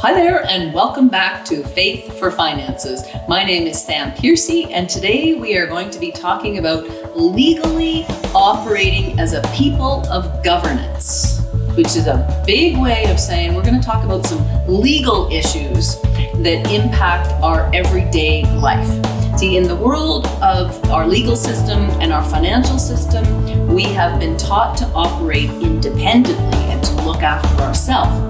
Hi there, and welcome back to Faith for Finances. My name is Sam Piercy, and today we are going to be talking about legally operating as a people of governance, which is a big way of saying we're going to talk about some legal issues that impact our everyday life. See, in the world of our legal system and our financial system, we have been taught to operate independently and to look after ourselves.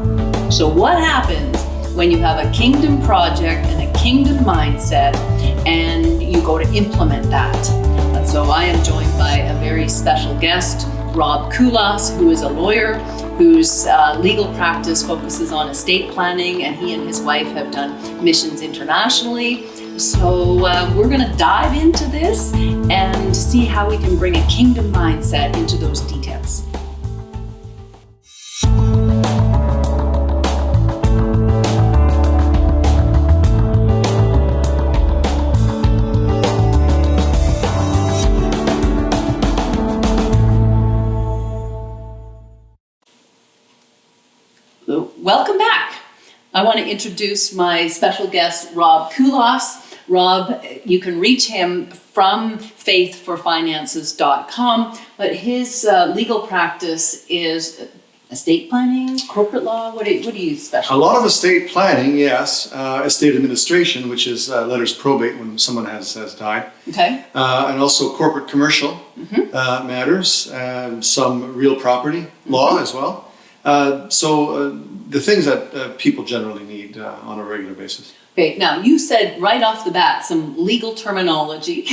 So what happens when you have a kingdom project and a kingdom mindset and you go to implement that? And so I am joined by a very special guest, Rob Koulas, who is a lawyer whose legal practice focuses on estate planning, and he and his wife have done missions internationally. So we're going to dive into this and see how we can bring a kingdom mindset into those details. Welcome back. I want to introduce my special guest, Rob Koulas. Rob, you can reach him from faithforfinances.com, but his legal practice is estate planning, corporate law. What do you specialize? A lot of estate planning, yes. Estate administration, which is letters probate when someone has died. Okay. And also corporate commercial matters, some real property law as well. So the things that people generally need on a regular basis. Okay, now you said right off the bat some legal terminology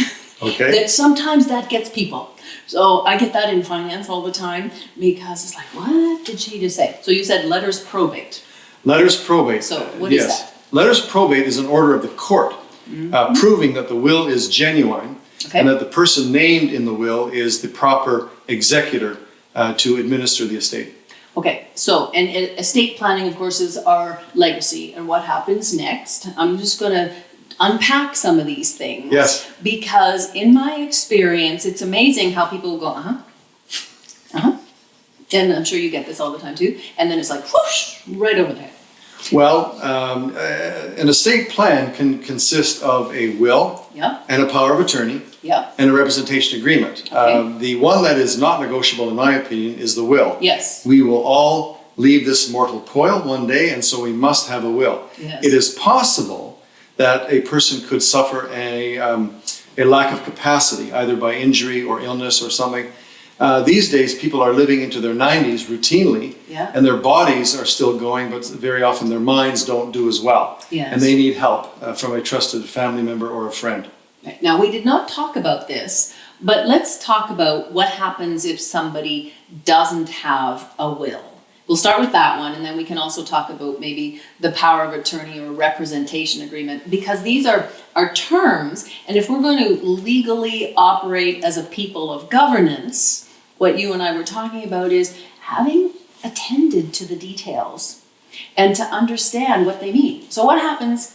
that sometimes that gets people. So I get that in finance all the time because it's like, what did she just say? So you said letters probate. Letters probate. So what is that? Letters probate is an order of the court proving that the will is genuine and that the person named in the will is the proper executor to administer the estate. Okay, so, and estate planning, of course, is our legacy and what happens next. I'm just going to unpack some of these things. Yes. Because in my experience, it's amazing how people will go, and I'm sure you get this all the time too. And then it's like, whoosh, right over there. Well, an estate plan can consist of a will and a power of attorney and a representation agreement. Okay. The one that is not negotiable, in my opinion, is the will. Yes. We will all leave this mortal coil one day, and so we must have a will. Yes. It is possible that a person could suffer a lack of capacity, either by injury or illness or something. These days, people are living into their 90s routinely, and their bodies are still going, but very often their minds don't do as well. Yes. And they need help from a trusted family member or a friend. Now, we did not talk about this, but let's talk about what happens if somebody doesn't have a will. We'll start with that one, and then we can also talk about maybe the power of attorney or representation agreement, because these are terms, and if we're going to legally operate as a people of governance, what you and I were talking about is having attended to the details and to understand what they mean. So what happens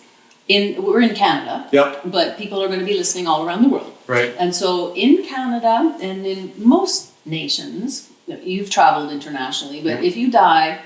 we're in Canada, but people are going to be listening all around the world. Right. And so in Canada and in most nations, you've traveled internationally, but if you die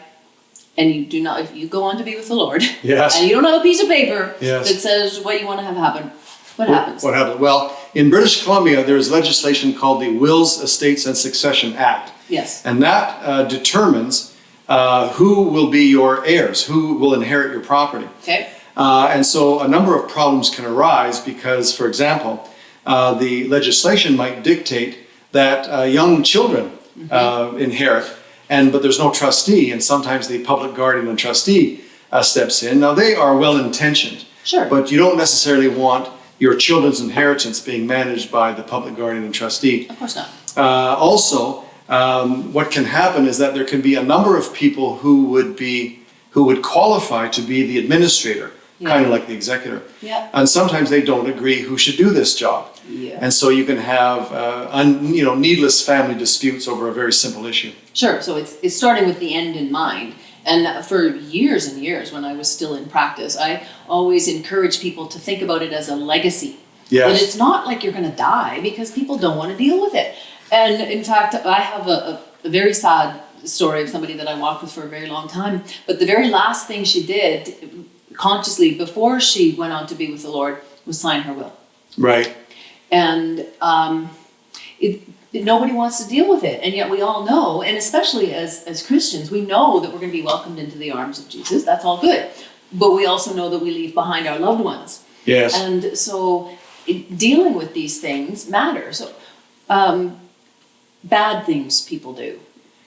and if you go on to be with the Lord, and you don't have a piece of paper that says what you want to have happen, what happens? What happens? Well, in British Columbia, there is legislation called the Wills, Estates and Succession Act. Yes. And that determines who will be your heirs, who will inherit your property. Okay. And so a number of problems can arise because, for example, the legislation might dictate that young children inherit, but there's no trustee, and sometimes the public guardian and trustee steps in. Now, they are well-intentioned, but you don't necessarily want your children's inheritance being managed by the public guardian and trustee. Of course not. Also, what can happen is that there can be a number of people who would qualify to be the administrator, kind of like the executor. Yeah. And sometimes they don't agree who should do this job. Yeah. And so you can have needless family disputes over a very simple issue. Sure. So it's starting with the end in mind. And for years and years, when I was still in practice, I always encourage people to think about it as a legacy. Yes. But it's not like you're going to die because people don't want to deal with it. And in fact, I have a very sad story of somebody that I walked with for a very long time. But the very last thing she did consciously before she went on to be with the Lord was sign her will. Right. And nobody wants to deal with it. And yet we all know, and especially as Christians, we know that we're going to be welcomed into the arms of Jesus. That's all good. But we also know that we leave behind our loved ones. Yes. And so dealing with these things matters. Bad things people do.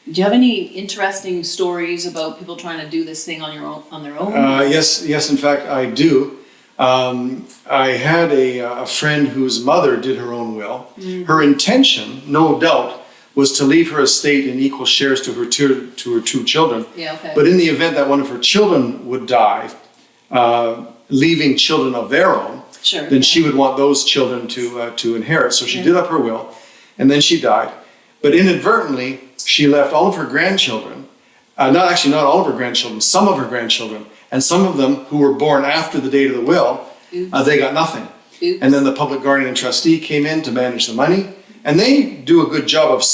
Do you have any interesting stories about people trying to do this thing on their own? Yes. In fact, I do. I had a friend whose mother did her own will. Mm-hmm. Her intention, no doubt, was to leave her estate in equal shares to her two children. Yeah, okay. But in the event that one of her children would die, leaving children of their own, sure, then she would want those children to inherit. So she did up her will, and then she died. But inadvertently, she left all of her grandchildren, not all of her grandchildren, some of her grandchildren, and some of them who were born after the date of the will, they got nothing. Oops. And then the public guardian and trustee came in to manage the money, and they do a good job of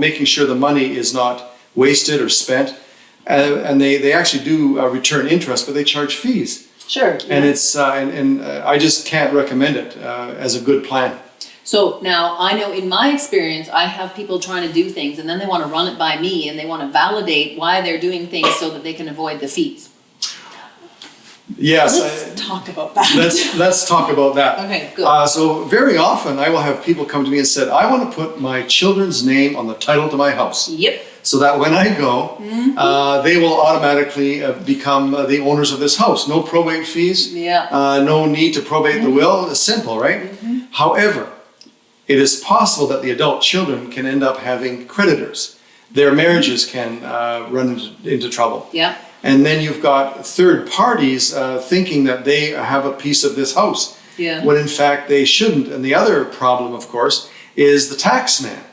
making sure the money is not wasted or spent, and they actually do return interest, but they charge fees. Sure. Yeah. And it's and I just can't recommend it as a good plan. So now I know in my experience, I have people trying to do things and then they want to run it by me and they want to validate why they're doing things so that they can avoid the fees. Yes. Let's talk about that. Let's talk about that. Okay, good. So very often I will have people come to me and said, I want to put my children's name on the title to my house. Yep. So that when I go, they will automatically become the owners of this house. No probate fees. Yeah. No need to probate the will. It's simple, right? However, it is possible that the adult children can end up having creditors. Their marriages can run into trouble. Yeah. And then you've got third parties thinking that they have a piece of this house, when in fact they shouldn't. And the other problem, of course, is the tax man.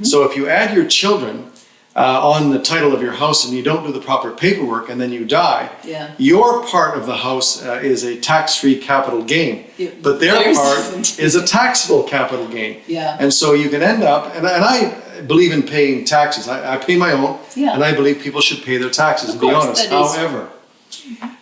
So if you add your children on the title of your house and you don't do the proper paperwork and then you die, your part of the house is a tax-free capital gain, but their part is a taxable capital gain. And so you can end up, and I believe in paying taxes. I pay my own, and I believe people should pay their taxes, to be honest. However,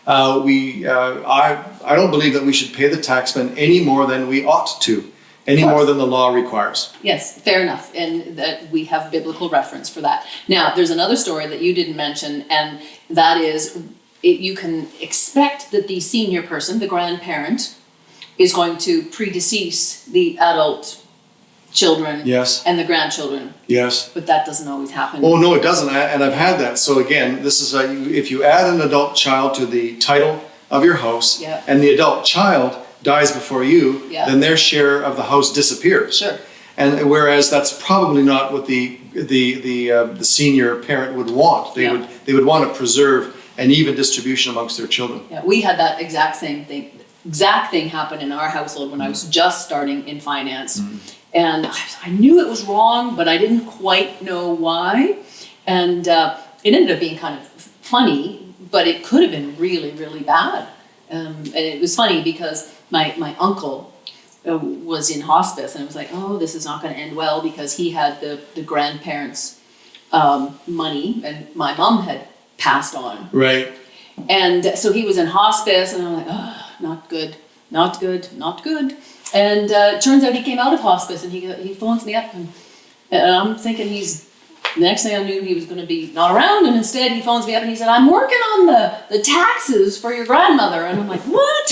I don't believe that we should pay the taxman any more than we ought to. Any more than the law requires. Yes, fair enough. And that we have biblical reference for that. Now, there's another story that you didn't mention, and that is you can expect that the senior person, the grandparent, is going to predecease the adult children and the grandchildren. Yes. But that doesn't always happen. Oh, no, it doesn't. And I've had that. So again, this is if you add an adult child to the title of your house, and the adult child dies before you, then their share of the house disappears. Sure. And whereas that's probably not what the senior parent would want. They would want to preserve an even distribution amongst their children. Yeah, we had that exact thing happen in our household when I was just starting in finance. And I knew it was wrong, but I didn't quite know why. And it ended up being kind of funny, but it could have been really, really bad. And it was funny because my uncle was in hospice, and it was like, oh, this is not going to end well, because he had the grandparents' money, and my mom had passed on. Right. And so he was in hospice, and I'm like, oh, not good, not good, not good. And it turns out he came out of hospice, and he phones me up, and I'm thinking the next thing I knew, he was going to be not around, and instead he phones me up and he said, I'm working on the taxes for your grandmother. And I'm like, what?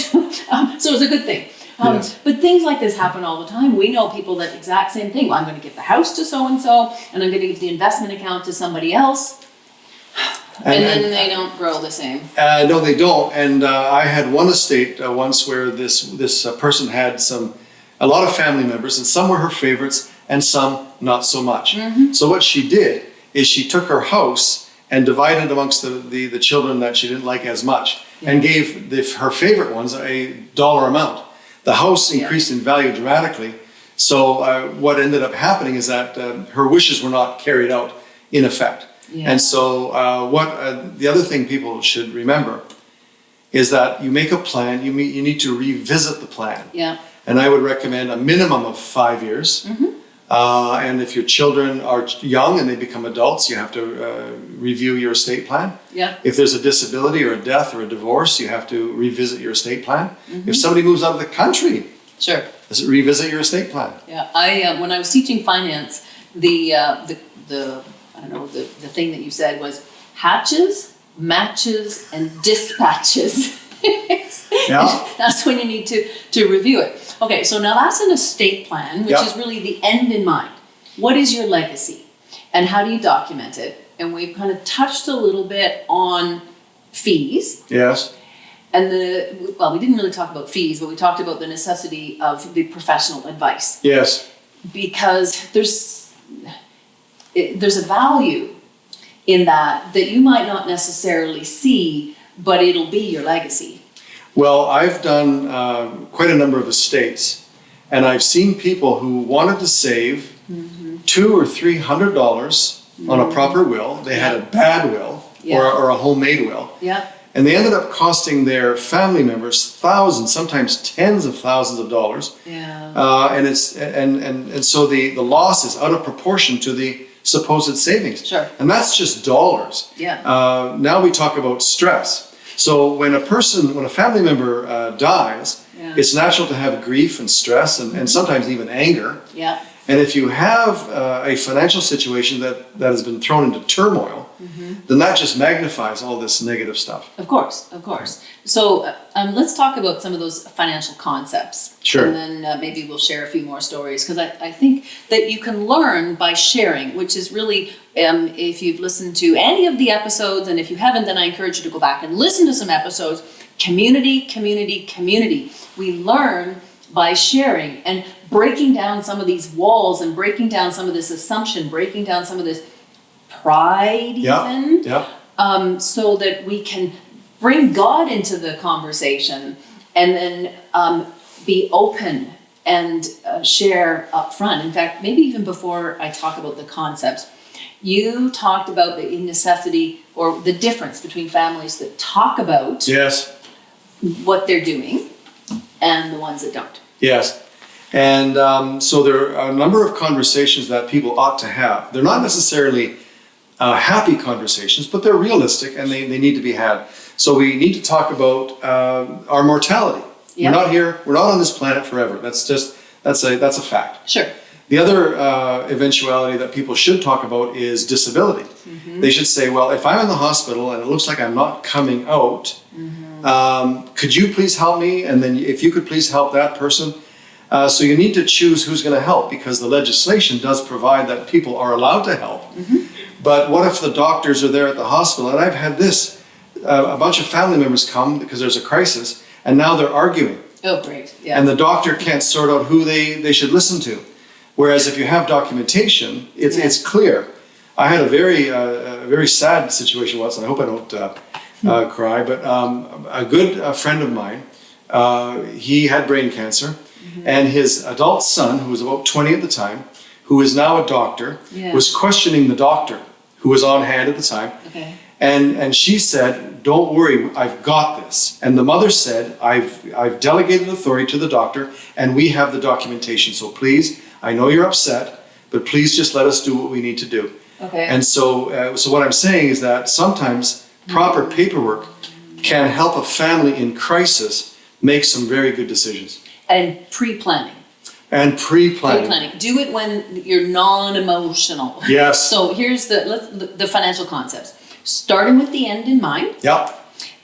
So it's a good thing. But things like this happen all the time. We know people that exact same thing. Well, I'm going to give the house to so-and-so, and I'm going to give the investment account to somebody else. And then they don't grow the same. No, they don't. And I had one estate once where this person had a lot of family members, and some were her favorites and some not so much. So what she did is she took her house and divided amongst the children that she didn't like as much, and gave her favorite ones a dollar amount. The house increased in value dramatically. So what ended up happening is that her wishes were not carried out in effect. And so the other thing people should remember is that you make a plan, you need to revisit the plan. And I would recommend a minimum of 5 years. And if your children are young and they become adults, you have to review your estate plan. Yeah. If there's a disability or a death or a divorce, you have to revisit your estate plan. If somebody moves out of the country, Sure. revisit your estate plan. Yeah. I when I was teaching finance, the I don't know, the thing that you said was hatches, matches, and dispatches. Yeah. That's when you need to review it. Okay, so now that's an estate plan, which Yep. is really the end in mind. What is your legacy? And how do you document it? And we've kind of touched a little bit on fees. Yes. And we didn't really talk about fees, but we talked about the necessity of the professional advice. Yes. Because there's a value in that you might not necessarily see, but it'll be your legacy. Well, I've done quite a number of estates, and I've seen people who wanted to save $200 or $300 on a proper will. They had a bad will or a homemade will. Yeah. And they ended up costing their family members thousands, sometimes tens of thousands of dollars. Yeah. And so the loss is out of proportion to the supposed savings. Sure. And that's just dollars. Yeah. Now we talk about stress. So when a family member dies, it's natural to have grief and stress and sometimes even anger. Yeah. And if you have a financial situation that has been thrown into turmoil, then that just magnifies all this negative stuff. Of course. So let's talk about some of those financial concepts. Sure. And then maybe we'll share a few more stories, because I think that you can learn by sharing, which is really, if you've listened to any of the episodes, and if you haven't, then I encourage you to go back and listen to some episodes. Community. We learn by sharing and breaking down some of these walls and breaking down some of this assumption, breaking down some of this pride even. Yeah. So that we can bring God into the conversation and then be open and share up front. In fact, maybe even before I talk about the concepts, you talked about the necessity or the difference between families that talk about what they're doing and the ones that don't. Yes. And so there are a number of conversations that people ought to have. They're not necessarily happy conversations, but they're realistic and they need to be had. So we need to talk about our mortality. Yeah. We're not on this planet forever. That's a fact. Sure. The other eventuality that people should talk about is disability. They should say, well, if I'm in the hospital and it looks like I'm not coming out, could you please help me? And then if you could please help that person. So you need to choose who's going to help, because the legislation does provide that people are allowed to help. But what if the doctors are there at the hospital? And I've had this, a bunch of family members come because there's a crisis, and now they're arguing. Oh, great. Yeah. And the doctor can't sort out who they should listen to. Whereas if you have documentation, it's clear. I had a very sad situation once, and I hope I don't cry, but a good friend of mine, he had brain cancer, and his adult son, who was about 20 at the time, who is now a doctor, was questioning the doctor, who was on hand at the time. Okay. And she said, don't worry, I've got this. And the mother said, I've delegated authority to the doctor, and we have the documentation. So please, I know you're upset, but please just let us do what we need to do. Okay. And so what I'm saying is that sometimes proper paperwork can help a family in crisis make some very good decisions. And pre-planning. And pre-planning. Pre-planning. Do it when you're non-emotional. Yes. So here's the financial concepts. Starting with the end in mind. Yep.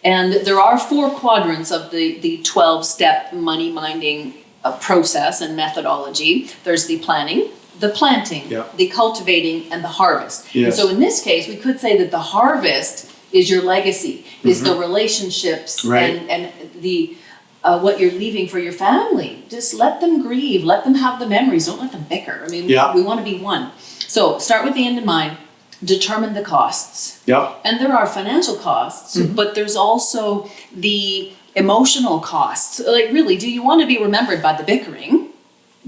And there are 4 quadrants of the 12-step money minding process and methodology. There's the planning, the planting, the cultivating, and the harvest. Yes. And so in this case, we could say that the harvest is your legacy, is the relationships and the what you're leaving for your family. Just let them grieve, let them have the memories, don't let them bicker. I mean, we want to be one. So start with the end in mind, determine the costs. And there are financial costs, but there's also the emotional costs. Like, really, do you want to be remembered by the bickering?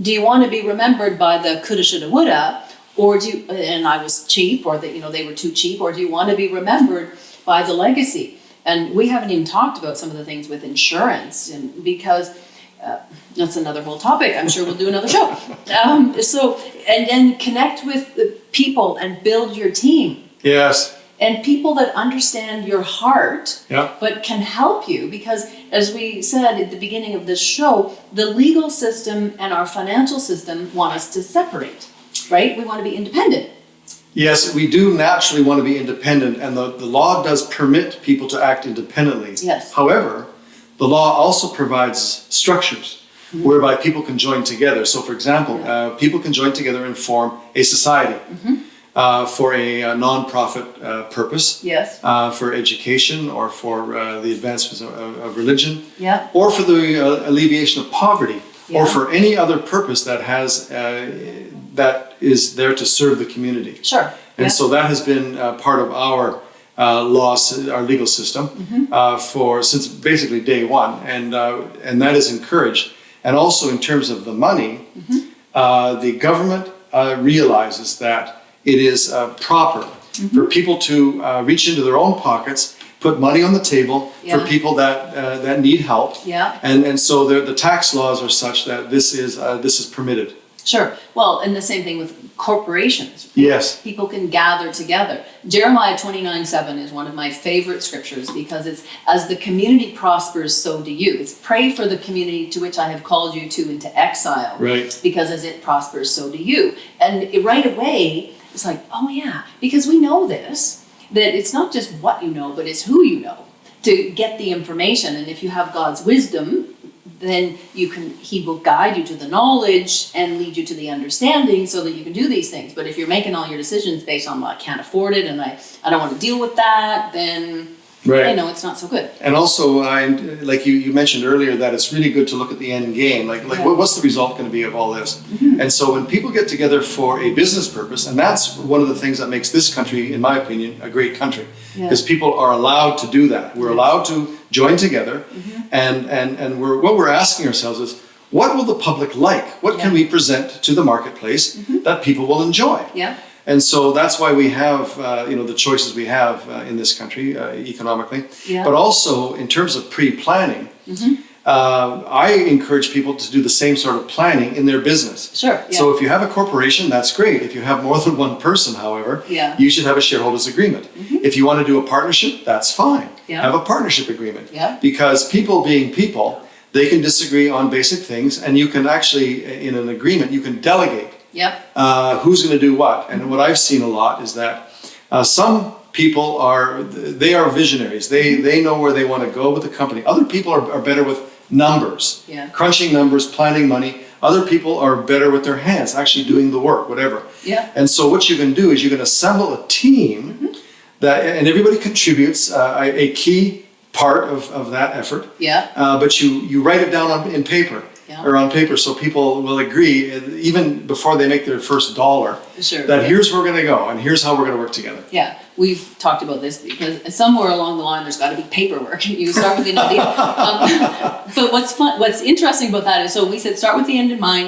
Do you want to be remembered by the coulda, shoulda, woulda? Or do you, and I was cheap, or that, they were too cheap, or do you want to be remembered by the legacy? And we haven't even talked about some of the things with insurance, and because That's another whole topic. I'm sure we'll do another show. And connect with the people and build your team. Yes. And people that understand your heart, Yeah. but can help you. Because as we said at the beginning of this show, the legal system and our financial system want us to separate, right? We want to be independent. Yes, we do naturally want to be independent, and the law does permit people to act independently. Yes. However, the law also provides structures whereby people can join together. So, for example, people can join together and form a society for a non-profit purpose, Yes. for education or for the advancement of religion, Yeah. or for the alleviation of poverty, or Yeah. for any other purpose that has that is there to serve the community. Sure. And Yeah. so that has been part of our laws, our legal system, for since basically day one, and that is encouraged. And also in terms of the money, the government realizes that it is proper for people to reach into their own pockets, put money on the table for Yeah. people that need help, Yeah. and so the tax laws are such that this is permitted. Sure. Well, and the same thing with corporations. Yes. People can gather together. Jeremiah 29:7 is one of my favorite scriptures because it's, as the community prospers, so do you. It's pray for the community to which I have called you to into exile. Right. Because as it prospers, so do you. And right away, it's like, oh yeah, because we know this, that it's not just what you know, but it's who you know to get the information. And if you have God's wisdom, then he will guide you to the knowledge and lead you to the understanding so that you can do these things. But if you're making all your decisions based on, well, I can't afford it and I don't want to deal with that, then Right. it's not so good. And also, like you mentioned earlier, that it's really good to look at the end game. Like Yeah. what's the result going to be of all this? And so when people get together for a business purpose, and that's one of the things that makes this country, in my opinion, a great country, because people are allowed to do that. We're allowed to join together, and what we're asking ourselves is, what will the public like? What can we present to the marketplace that people will enjoy? Yeah. And so that's why we have, the choices we have in this country economically. Yeah. But also in terms of pre-planning, I encourage people to do the same sort of planning in their business. Sure. Yeah. So if you have a corporation, that's great. If you have more than one person, however, Yeah. you should have a shareholders agreement. If you want to do a partnership, that's fine. Yeah. Have a partnership agreement. Yeah. Because people being people, they can disagree on basic things, and you can actually, in an agreement, you can delegate. Yep. Who's going to do what. And what I've seen a lot is that some people they are visionaries. They know where they want to go with the company. Other people are better with numbers, Yeah. crunching numbers, planning money. Other people are better with their hands, actually doing the work, whatever. Yeah. And so what you can do is you can assemble a team and everybody contributes a key part of that effort. Yeah. But you write it down in paper. Yeah. Or on paper, so people will agree, even before they make their first dollar, Sure. that Yeah. here's where we're going to go, and here's how we're going to work together. Yeah, we've talked about this because somewhere along the line there's got to be paperwork. You start with the end in mind. But what's interesting about that is, so we said start with the end in mind,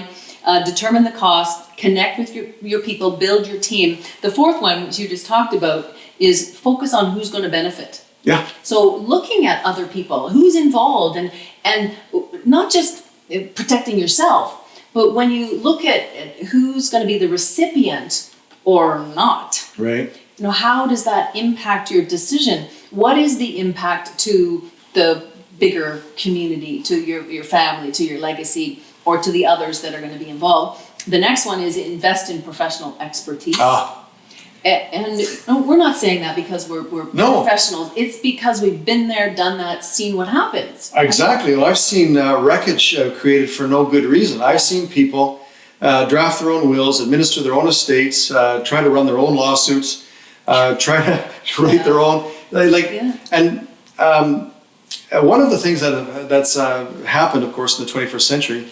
determine the cost, connect with your people, build your team. The fourth one, which you just talked about, is focus on who's going to benefit. Yeah. So looking at other people, who's involved, and not just protecting yourself, but when you look at who's going to be the recipient or not, Right. how does that impact your decision? What is the impact to the bigger community, to your family, to your legacy, or to the others that are going to be involved? The next one is invest in professional expertise. And we're not saying that because we're No. professionals. It's because we've been there, done that, seen what happens. Exactly. Well, I've seen wreckage created for no good reason. I've seen people draft their own wills, administer their own estates, try to run their own lawsuits, try to write their own. And one of the things that's happened, of course, in the 21st century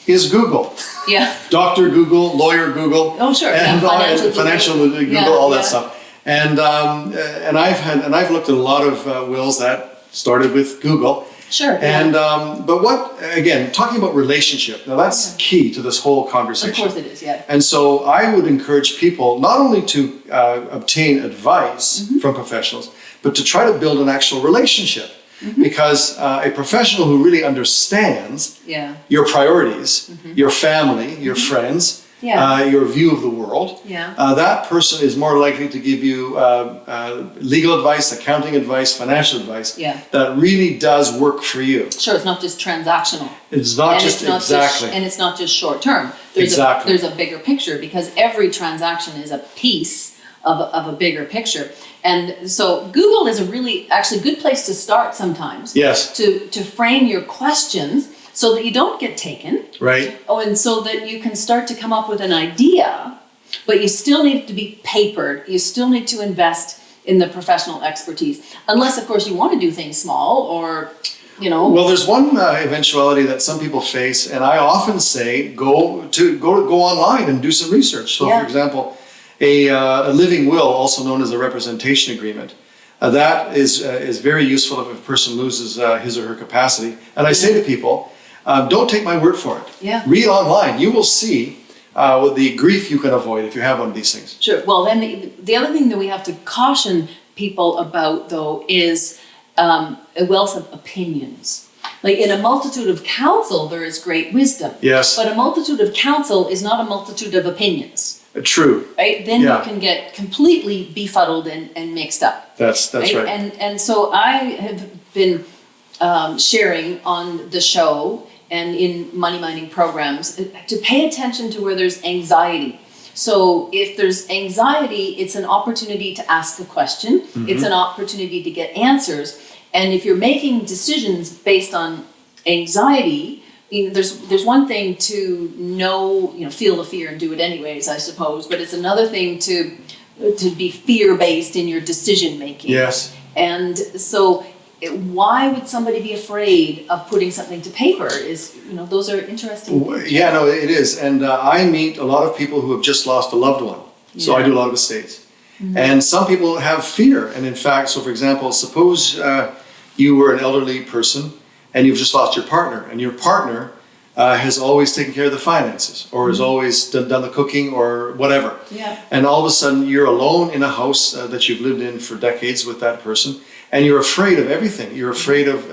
is Google. Yeah. Dr. Google, lawyer Google. Oh, sure. And Yeah, financial Google, all that stuff. And I've looked at a lot of wills that started with Google. Sure. And but again, talking about relationship. Now that's key to this whole conversation. Of course it is. Yeah. And so I would encourage people not only to obtain advice from professionals, but to try to build an actual relationship. because a professional who really understands your priorities, your family, your friends, your view of the world, that person is more likely to give you legal advice, accounting advice, financial advice that really does work for you. Sure, it's not just transactional. It's not just exactly. And it's not just short term. There's a bigger picture, because every transaction is a piece of a bigger picture. And so Google is a really actually good place to start sometimes. Yes. To frame your questions so that you don't get taken. Right. Oh, and so that you can start to come up with an idea, but you still need it to be papered. You still need to invest in the professional expertise. Unless, of course, you want to do things small or, you know. Well, there's one eventuality that some people face, and I often say go online and do some research. So, for example, a living will, also known as a representation agreement, that is very useful if a person loses his or her capacity. And I say to people, don't take my word for it. Read online. You will see the grief you can avoid if you have one of these things. Sure. Well, then the other thing that we have to caution people about, though, is a wealth of opinions. Like in a multitude of counsel, there is great wisdom. Yes. But a multitude of counsel is not a multitude of opinions. True. Right? Then you can get completely befuddled and mixed up. That's right. And so I have been sharing on the show and in MoneyMinding programs to pay attention to where there's anxiety. So if there's anxiety, it's an opportunity to ask a question. It's an opportunity to get answers. And if you're making decisions based on anxiety, there's one thing to know, feel the fear and do it anyways, I suppose. But it's another thing to be fear-based in your decision making. Yes. And so why would somebody be afraid of putting something to paper? Those are interesting things. Yeah, no, it is. And I meet a lot of people who have just lost a loved one. So I do a lot of estates. And some people have fear. And in fact, so for example, suppose you were an elderly person and you've just lost your partner, and your partner has always taken care of the finances, or has always done the cooking or whatever. Yeah. And all of a sudden you're alone in a house that you've lived in for decades with that person. And you're afraid of everything. You're afraid of,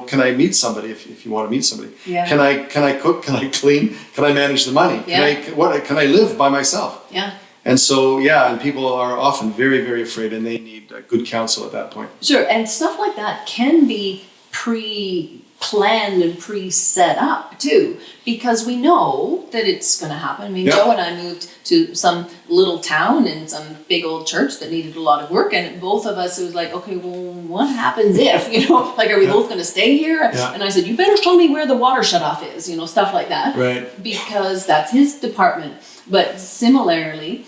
can I meet somebody if you want to meet somebody? Yeah. Can I cook? Can I clean? Can I manage the money? Can I live by myself? Yeah. And so, and people are often very, very afraid, and they need good counsel at that point. Sure, and stuff like that can be pre-planned and pre-set up too, because we know that it's going to happen. I mean, Joe and I moved to some little town in some big old church that needed a lot of work, and both of us, it was like, okay, well, what happens if, are we both going to stay here? Yeah. And I said, you better show me where the water shutoff is, stuff like that. Right. Because that's his department. But similarly,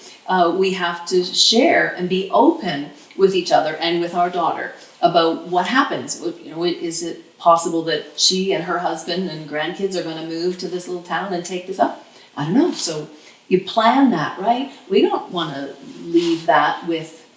we have to share and be open with each other and with our daughter about what happens. Is it possible that she and her husband and grandkids are going to move to this little town and take this up? I don't know. So you plan that, right? We don't want to leave that with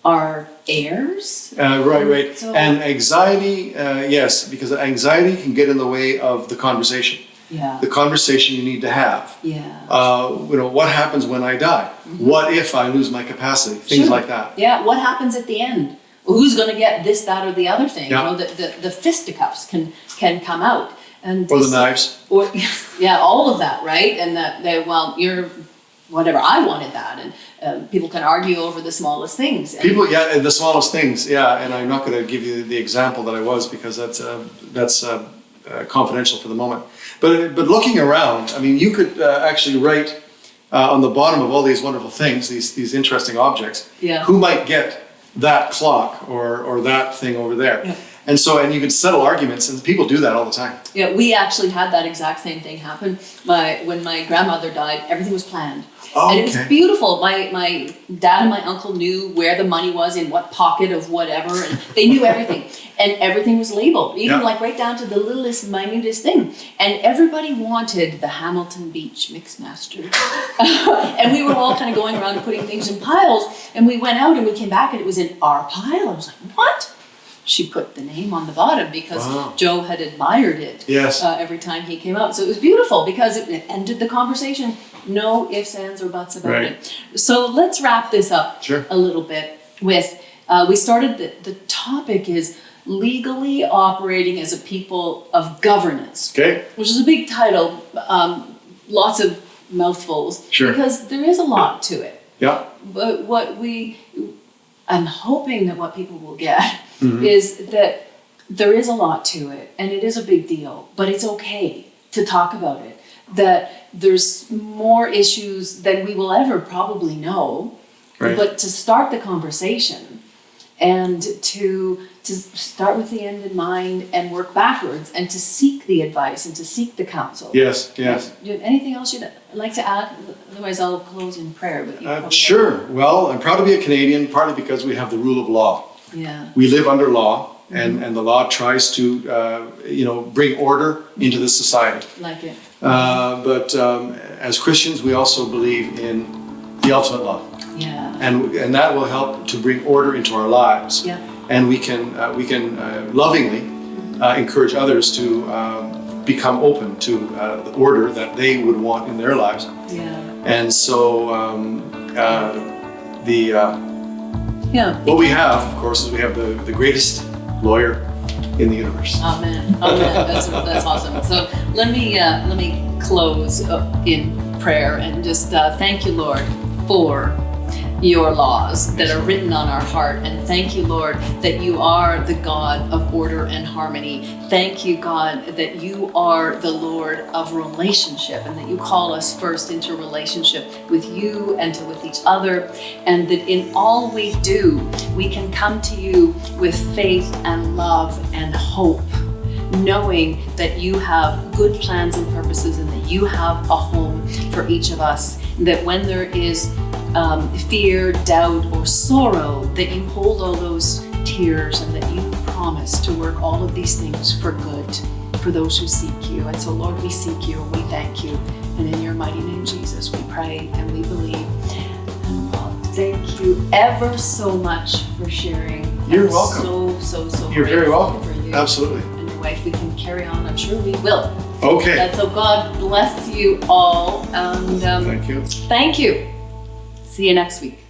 our heirs. Right. So, and anxiety, yes, because anxiety can get in the way of the conversation. Yeah. The conversation you need to have. Yeah. What happens when I die? What if I lose my capacity? Things like that. Yeah. What happens at the end? Who's going to get this, that, or the other thing? Yeah. The fisticuffs can come out. And or the knives. Or all of that, right? And you're whatever. I wanted that, and people can argue over the smallest things. The smallest things. Yeah, and I'm not going to give you the example that I was, because that's confidential for the moment. But looking around, I mean, you could actually write on the bottom of all these wonderful things, these interesting objects, who might get that clock or that thing over there. Yeah. And you could settle arguments, and people do that all the time. Yeah, we actually had that exact same thing happen. When my grandmother died, everything was planned. Oh, and it was beautiful. My dad and my uncle knew where the money was, in what pocket of whatever, and they knew everything. And everything was labeled, even right down to the littlest, minutest thing. And everybody wanted the Hamilton Beach Mixmaster. And we were all kind of going around and putting things in piles. And we went out and we came back and it was in our pile. I was like, what? She put the name on the bottom because Joe had admired it every time he came out. So it was beautiful because it ended the conversation. No ifs, ands, or buts about it. So let's wrap this up a little bit with, we started, the topic is legally operating as a people of governance. Okay. Which is a big title, lots of mouthfuls. Sure. Because there is a lot to it. Yeah. But I'm hoping that what people will get is that there is a lot to it, and it is a big deal, but it's okay to talk about it. That there's more issues than we will ever probably know, Right. but to start the conversation and to start with the end in mind and work backwards and to seek the advice and to seek the counsel. Yes, yes. Do you have anything else you'd like to add? Otherwise, I'll close in prayer. But you probably Sure. Well, I'm proud to be a Canadian, partly because we have the rule of law. Yeah. We live under law, and the law tries to, bring order into the society. Like it. But as Christians, we also believe in the ultimate law, Yeah. and that will help to bring order into our lives. Yeah. And we can lovingly encourage others to become open to the order that they would want in their lives. Yeah. And so Yeah. what we have, of course, is we have the greatest lawyer in the universe. Amen. Amen. That's awesome. So let me close in prayer and just thank you, Lord, for your laws that are written on our heart. And thank you, Lord, that you are the God of order and harmony. Thank you, God, that you are the Lord of relationship and that you call us first into relationship with you and with each other. And that in all we do, we can come to you with faith and love and hope, knowing that you have good plans and purposes and that you have a home for each of us. That when there is fear, doubt, or sorrow, that you hold all those tears and that you promise to work all of these things for good for those who seek you. And so, Lord, we seek you and we thank you. And in your mighty name, Jesus, we pray and we believe. And thank you ever so much for sharing. You're welcome. So You're very welcome. For you. Absolutely. And your wife, we can carry on. I'm sure we will. Okay. And so God bless you all. And Thank you. Thank you. See you next week.